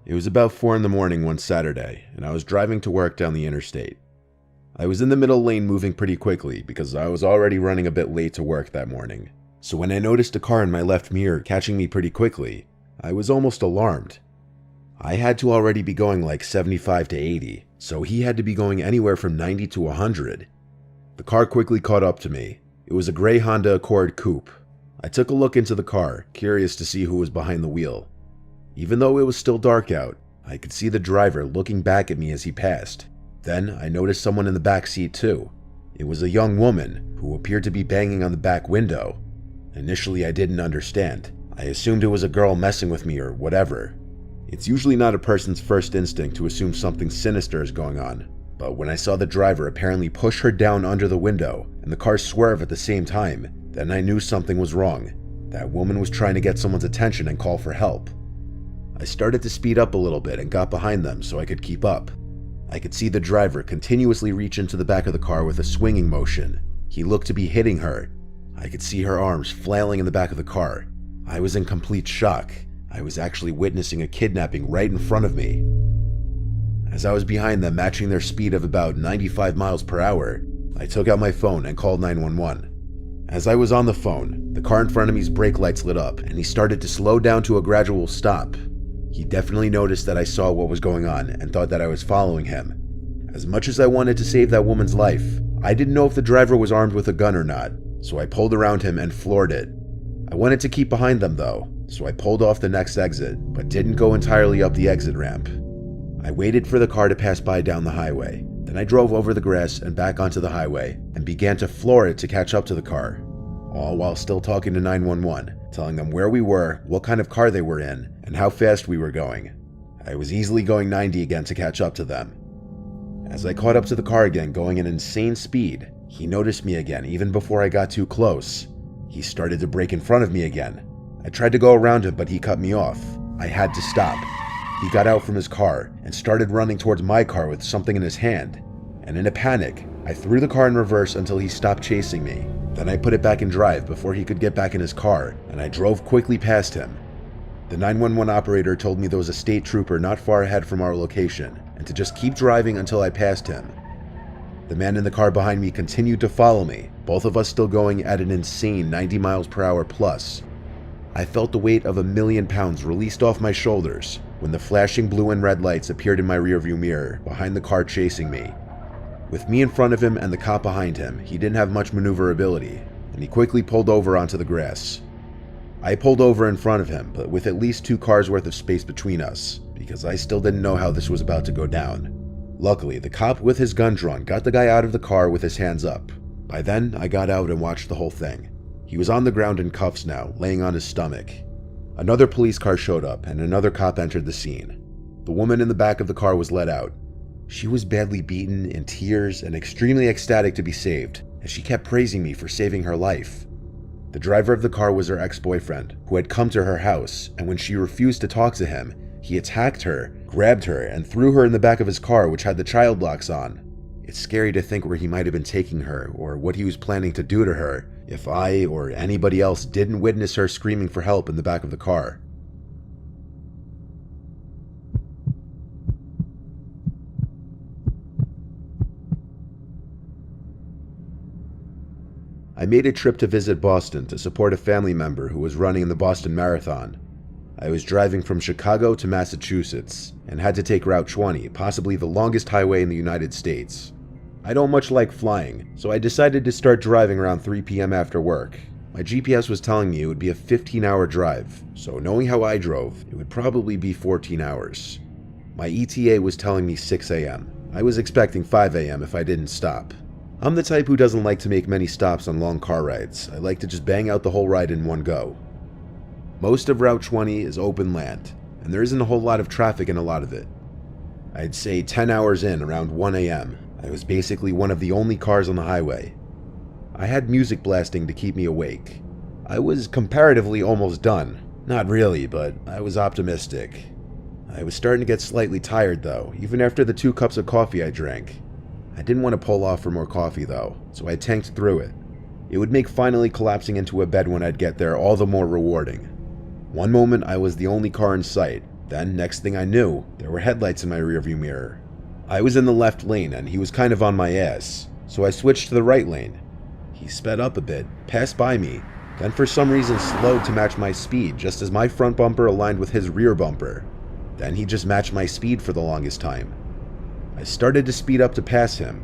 It was about 4 in the morning one Saturday, and I was driving to work down the interstate. I was in the middle lane moving pretty quickly because I was already running a bit late to work that morning. So when I noticed a car in my left mirror catching me pretty quickly, I was almost alarmed. I had to already be going like 75 to 80, so he had to be going anywhere from 90 to 100. The car quickly caught up to me. It was a gray Honda Accord coupe. I took a look into the car, curious to see who was behind the wheel. Even though it was still dark out, I could see the driver looking back at me as he passed. Then I noticed someone in the back seat too. It was a young woman who appeared to be banging on the back window. Initially I didn't understand. I assumed it was a girl messing with me or whatever. It's usually not a person's first instinct to assume something sinister is going on, but when I saw the driver apparently push her down under the window and the car swerve at the same time, then I knew something was wrong. That woman was trying to get someone's attention and call for help. I started to speed up a little bit and got behind them so I could keep up. I could see the driver continuously reach into the back of the car with a swinging motion. He looked to be hitting her. I could see her arms flailing in the back of the car. I was in complete shock. I was actually witnessing a kidnapping right in front of me. As I was behind them, matching their speed of about 95 miles per hour, I took out my phone and called 911. As I was on the phone, the car in front of me's brake lights lit up and he started to slow down to a gradual stop. He definitely noticed that I saw what was going on and thought that I was following him. As much as I wanted to save that woman's life, I didn't know if the driver was armed with a gun or not, so I pulled around him and floored it. I wanted to keep behind them though, so I pulled off the next exit, but didn't go entirely up the exit ramp. I waited for the car to pass by down the highway. Then I drove over the grass and back onto the highway and began to floor it to catch up to the car, all while still talking to 911, telling them where we were, what kind of car they were in, and how fast we were going. I was easily going 90 again to catch up to them. As I caught up to the car again, going at insane speed, he noticed me again even before I got too close. He started to brake in front of me again. I tried to go around him, but he cut me off. I had to stop. He got out from his car and started running towards my car with something in his hand. And in a panic, I threw the car in reverse until he stopped chasing me. Then I put it back in drive before he could get back in his car, and I drove quickly past him. The 911 operator told me there was a state trooper not far ahead from our location, and to just keep driving until I passed him. The man in the car behind me continued to follow me, both of us still going at an insane 90 miles per hour plus. I felt the weight of 1,000,000 pounds released off my shoulders when the flashing blue and red lights appeared in my rearview mirror behind the car chasing me. With me in front of him and the cop behind him, he didn't have much maneuverability, and he quickly pulled over onto the grass. I pulled over in front of him, but with at least 2 cars worth of space between us, because I still didn't know how this was about to go down. Luckily, the cop with his gun drawn got the guy out of the car with his hands up. By then, I got out and watched the whole thing. He was on the ground in cuffs now, laying on his stomach. Another police car showed up, and another cop entered the scene. The woman in the back of the car was let out. She was badly beaten, in tears, and extremely ecstatic to be saved, as she kept praising me for saving her life. The driver of the car was her ex-boyfriend, who had come to her house, and when she refused to talk to him, he attacked her, grabbed her, and threw her in the back of his car, which had the child locks on. It's scary to think where he might have been taking her, or what he was planning to do to her, if I or anybody else didn't witness her screaming for help in the back of the car. I made a trip to visit Boston to support a family member who was running the Boston Marathon. I was driving from Chicago to Massachusetts and had to take Route 20, possibly the longest highway in the United States. I don't much like flying, so I decided to start driving around 3 p.m. after work. My GPS was telling me it would be a 15-hour drive, so knowing how I drove, it would probably be 14 hours. My ETA was telling me 6 a.m. I was expecting 5 a.m. if I didn't stop. I'm the type who doesn't like to make many stops on long car rides. I like to just bang out the whole ride in one go. Most of Route 20 is open land, and there isn't a whole lot of traffic in a lot of it. I'd say 10 hours in, around 1 a.m., I was basically one of the only cars on the highway. I had music blasting to keep me awake. I was comparatively almost done. Not really, but I was optimistic. I was starting to get slightly tired though, even after the 2 cups of coffee I drank. I didn't want to pull off for more coffee though, so I tanked through it. It would make finally collapsing into a bed when I'd get there all the more rewarding. One moment I was the only car in sight, Then, next thing I knew, there were headlights in my rearview mirror. I was in the left lane and he was kind of on my ass, so I switched to the right lane. He sped up a bit, passed by me, then for some reason slowed to match my speed just as my front bumper aligned with his rear bumper. Then he just matched my speed for the longest time. I started to speed up to pass him.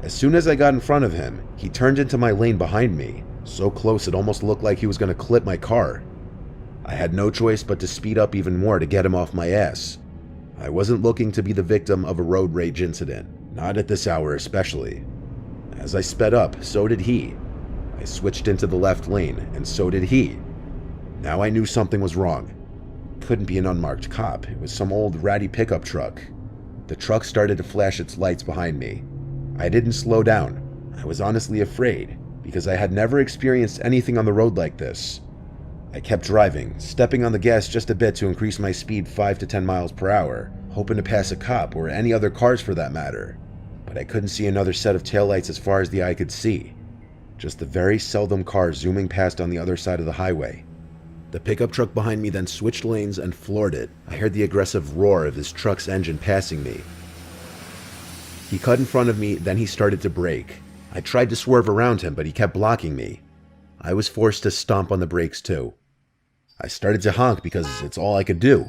As soon as I got in front of him, he turned into my lane behind me, so close it almost looked like he was going to clip my car. I had no choice but to speed up even more to get him off my ass. I wasn't looking to be the victim of a road rage incident, not at this hour especially. As I sped up, so did he. I switched into the left lane, and so did he. Now I knew something was wrong. Couldn't be an unmarked cop, it was some old ratty pickup truck. The truck started to flash its lights behind me. I didn't slow down. I was honestly afraid, because I had never experienced anything on the road like this. I kept driving, stepping on the gas just a bit to increase my speed 5 to 10 miles per hour, hoping to pass a cop or any other cars for that matter. But I couldn't see another set of taillights as far as the eye could see. Just the very seldom cars zooming past on the other side of the highway. The pickup truck behind me then switched lanes and floored it. I heard the aggressive roar of his truck's engine passing me. He cut in front of me, then he started to brake. I tried to swerve around him, but he kept blocking me. I was forced to stomp on the brakes too. I started to honk because it's all I could do.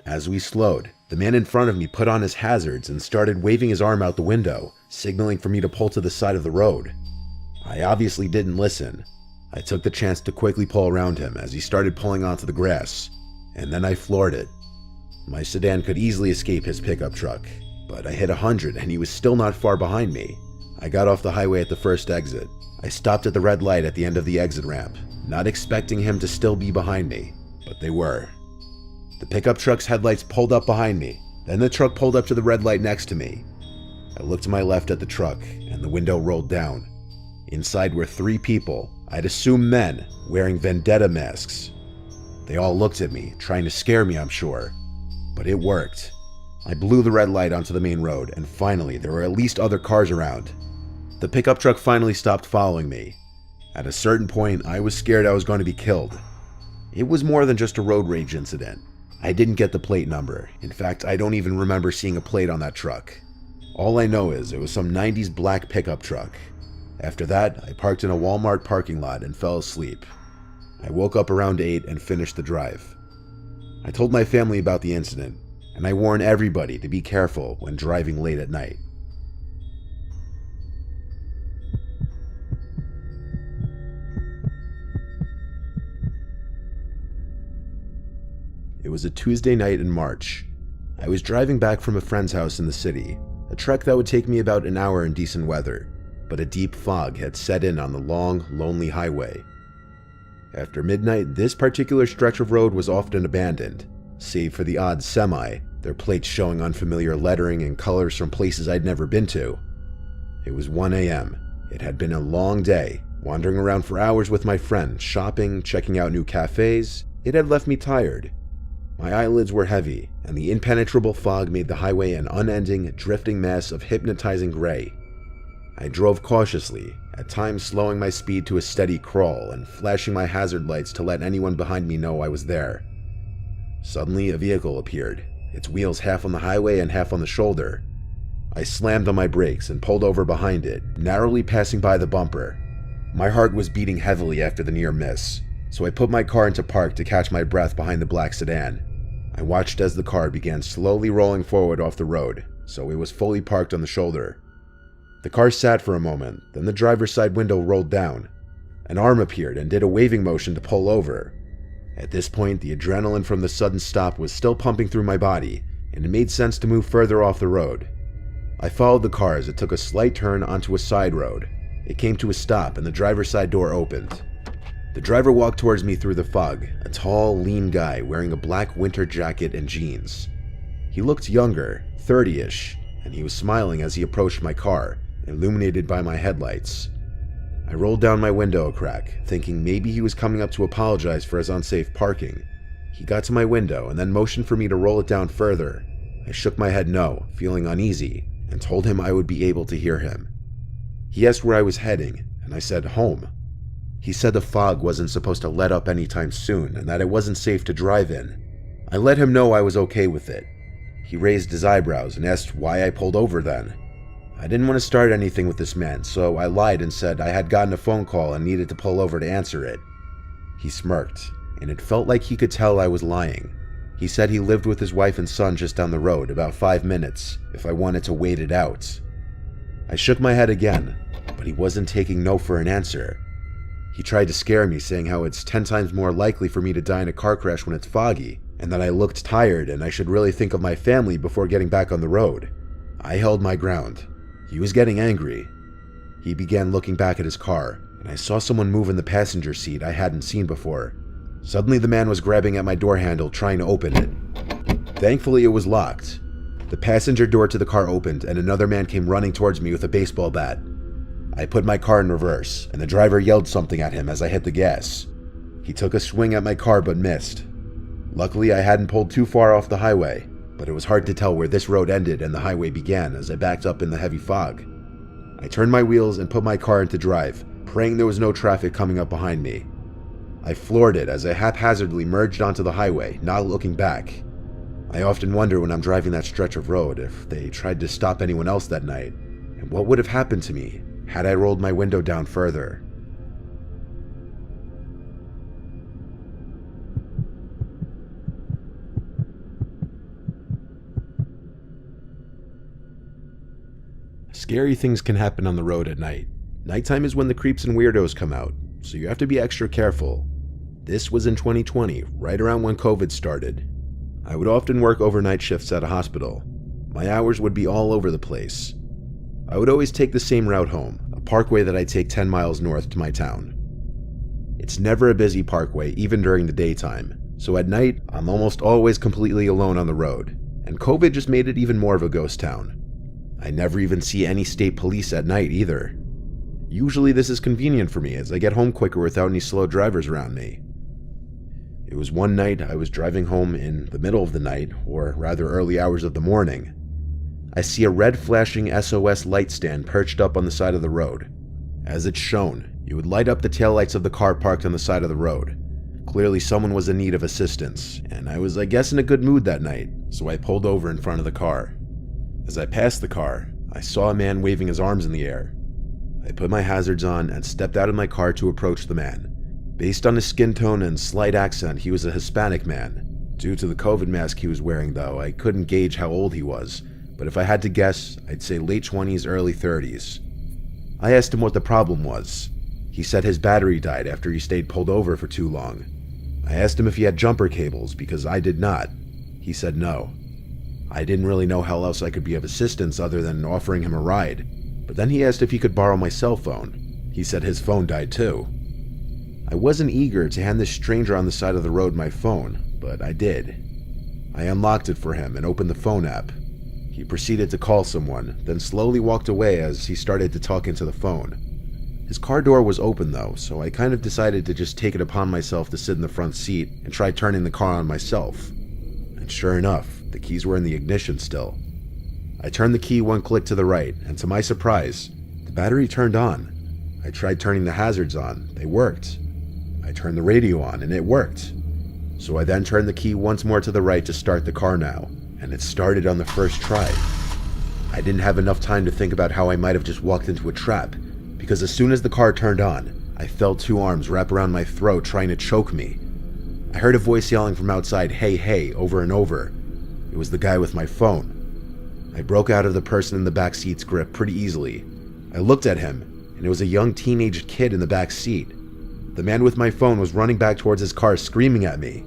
As we slowed, the man in front of me put on his hazards and started waving his arm out the window, signaling for me to pull to the side of the road. I obviously didn't listen. I took the chance to quickly pull around him as he started pulling onto the grass, and then I floored it. My sedan could easily escape his pickup truck, but I hit 100 and he was still not far behind me. I got off the highway at the first exit. I stopped at the red light at the end of the exit ramp, not expecting him to still be behind me, but they were. The pickup truck's headlights pulled up behind me, then the truck pulled up to the red light next to me. I looked to my left at the truck, and the window rolled down. Inside were 3 people, I'd assume men, wearing vendetta masks. They all looked at me, trying to scare me, I'm sure. But it worked. I blew the red light onto the main road, and finally there were at least other cars around. The pickup truck finally stopped following me. At a certain point, I was scared I was going to be killed. It was more than just a road rage incident. I didn't get the plate number. In fact, I don't even remember seeing a plate on that truck. All I know is it was some 90s black pickup truck. After that, I parked in a Walmart parking lot and fell asleep. I woke up around 8 and finished the drive. I told my family about the incident, and I warn everybody to be careful when driving late at night. It was a Tuesday night in March. I was driving back from a friend's house in the city, a trek that would take me about an hour in decent weather, but a deep fog had set in on the long, lonely highway. After midnight, this particular stretch of road was often abandoned, save for the odd semi, their plates showing unfamiliar lettering and colors from places I'd never been to. It was 1 a.m. It had been a long day, wandering around for hours with my friend, shopping, checking out new cafes. It had left me tired. My eyelids were heavy, and the impenetrable fog made the highway an unending, drifting mess of hypnotizing gray. I drove cautiously, at times slowing my speed to a steady crawl and flashing my hazard lights to let anyone behind me know I was there. Suddenly, a vehicle appeared, its wheels half on the highway and half on the shoulder. I slammed on my brakes and pulled over behind it, narrowly passing by the bumper. My heart was beating heavily after the near miss, so I put my car into park to catch my breath behind the black sedan. I watched as the car began slowly rolling forward off the road, so it was fully parked on the shoulder. The car sat for a moment, then the driver's side window rolled down. An arm appeared and did a waving motion to pull over. At this point, the adrenaline from the sudden stop was still pumping through my body, and it made sense to move further off the road. I followed the car as it took a slight turn onto a side road. It came to a stop and the driver's side door opened. The driver walked towards me through the fog, a tall, lean guy wearing a black winter jacket and jeans. He looked younger, 30-ish, and he was smiling as he approached my car, illuminated by my headlights. I rolled down my window a crack, thinking maybe he was coming up to apologize for his unsafe parking. He got to my window and then motioned for me to roll it down further. I shook my head no, feeling uneasy, and told him I would be able to hear him. He asked where I was heading, and I said home. He said the fog wasn't supposed to let up anytime soon and that it wasn't safe to drive in. I let him know I was okay with it. He raised his eyebrows and asked why I pulled over then. I didn't want to start anything with this man, so I lied and said I had gotten a phone call and needed to pull over to answer it. He smirked, and it felt like he could tell I was lying. He said he lived with his wife and son just down the road, about 5 minutes, if I wanted to wait it out. I shook my head again, but he wasn't taking no for an answer. He tried to scare me, saying how it's 10 times more likely for me to die in a car crash when it's foggy, and that I looked tired and I should really think of my family before getting back on the road. I held my ground. He was getting angry. He began looking back at his car, and I saw someone move in the passenger seat I hadn't seen before. Suddenly the man was grabbing at my door handle, trying to open it. Thankfully it was locked. The passenger door to the car opened and another man came running towards me with a baseball bat. I put my car in reverse, and the driver yelled something at him as I hit the gas. He took a swing at my car but missed. Luckily I hadn't pulled too far off the highway, but it was hard to tell where this road ended and the highway began as I backed up in the heavy fog. I turned my wheels and put my car into drive, praying there was no traffic coming up behind me. I floored it as I haphazardly merged onto the highway, not looking back. I often wonder when I'm driving that stretch of road if they tried to stop anyone else that night, and what would have happened to me had I rolled my window down further. Scary things can happen on the road at night. Nighttime is when the creeps and weirdos come out, so you have to be extra careful. This was in 2020, right around when COVID started. I would often work overnight shifts at a hospital. My hours would be all over the place. I would always take the same route home, a parkway that I take 10 miles north to my town. It's never a busy parkway, even during the daytime, so at night, I'm almost always completely alone on the road, and COVID just made it even more of a ghost town. I never even see any state police at night either. Usually this is convenient for me as I get home quicker without any slow drivers around me. It was one night I was driving home in the middle of the night, or rather early hours of the morning. I see a red flashing SOS light stand perched up on the side of the road. As it's shown, it would light up the taillights of the car parked on the side of the road. Clearly someone was in need of assistance, and I was, I guess, in a good mood that night, so I pulled over in front of the car. As I passed the car, I saw a man waving his arms in the air. I put my hazards on and stepped out of my car to approach the man. Based on his skin tone and slight accent, he was a Hispanic man. Due to the COVID mask he was wearing, though, I couldn't gauge how old he was, but if I had to guess, I'd say late 20s, early 30s. I asked him what the problem was. He said his battery died after he stayed pulled over for too long. I asked him if he had jumper cables, because I did not. He said no. I didn't really know how else I could be of assistance other than offering him a ride, but then he asked if he could borrow my cell phone. He said his phone died too. I wasn't eager to hand this stranger on the side of the road my phone, but I did. I unlocked it for him and opened the phone app. He proceeded to call someone, then slowly walked away as he started to talk into the phone. His car door was open though, so I kind of decided to just take it upon myself to sit in the front seat and try turning the car on myself. And sure enough, the keys were in the ignition still. I turned the key one click to the right, and to my surprise, the battery turned on. I tried turning the hazards on. They worked. I turned the radio on, and it worked. So I then turned the key once more to the right to start the car now, and it started on the first try. I didn't have enough time to think about how I might have just walked into a trap, because as soon as the car turned on, I felt two arms wrap around my throat trying to choke me. I heard a voice yelling from outside, "Hey, hey," over and over. It was the guy with my phone. I broke out of the person in the back seat's grip pretty easily. I looked at him, and it was a young teenage kid in the back seat. The man with my phone was running back towards his car, screaming at me.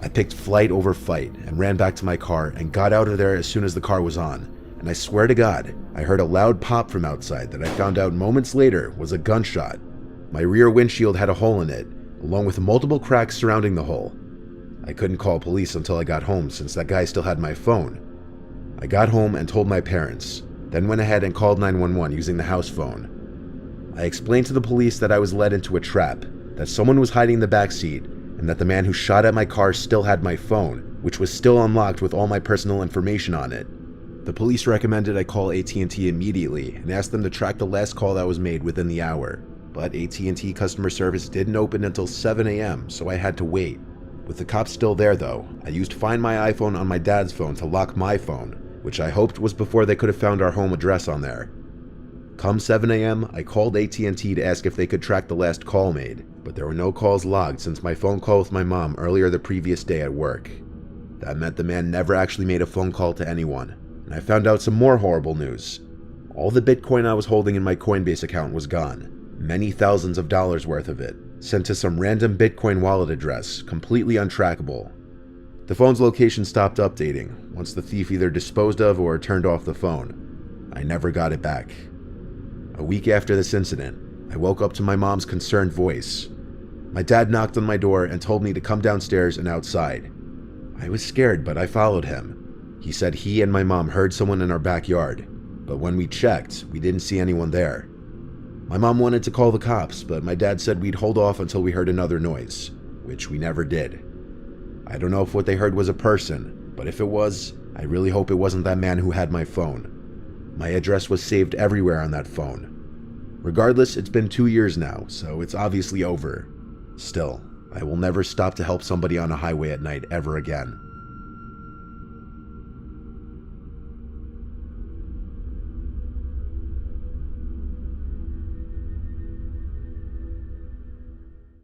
I picked flight over fight and ran back to my car and got out of there as soon as the car was on. And I swear to God, I heard a loud pop from outside that I found out moments later was a gunshot. My rear windshield had a hole in it, along with multiple cracks surrounding the hole. I couldn't call police until I got home since that guy still had my phone. I got home and told my parents, then went ahead and called 911 using the house phone. I explained to the police that I was led into a trap, that someone was hiding in the back seat, and that the man who shot at my car still had my phone, which was still unlocked with all my personal information on it. The police recommended I call AT&T immediately and asked them to track the last call that was made within the hour, but AT&T customer service didn't open until 7 a.m., so I had to wait. With the cops still there though, I used Find My iPhone on my dad's phone to lock my phone, which I hoped was before they could have found our home address on there. Come 7 a.m., I called AT&T to ask if they could track the last call made, but there were no calls logged since my phone call with my mom earlier the previous day at work. That meant the man never actually made a phone call to anyone, and I found out some more horrible news. All the Bitcoin I was holding in my Coinbase account was gone, many thousands of dollars worth of it, sent to some random Bitcoin wallet address, completely untrackable. The phone's location stopped updating once the thief either disposed of or turned off the phone. I never got it back. A week after this incident, I woke up to my mom's concerned voice. My dad knocked on my door and told me to come downstairs and outside. I was scared, but I followed him. He said he and my mom heard someone in our backyard, but when we checked, we didn't see anyone there. My mom wanted to call the cops, but my dad said we'd hold off until we heard another noise, which we never did. I don't know if what they heard was a person, but if it was, I really hope it wasn't that man who had my phone. My address was saved everywhere on that phone. Regardless, it's been 2 years now, so it's obviously over. Still, I will never stop to help somebody on a highway at night ever again.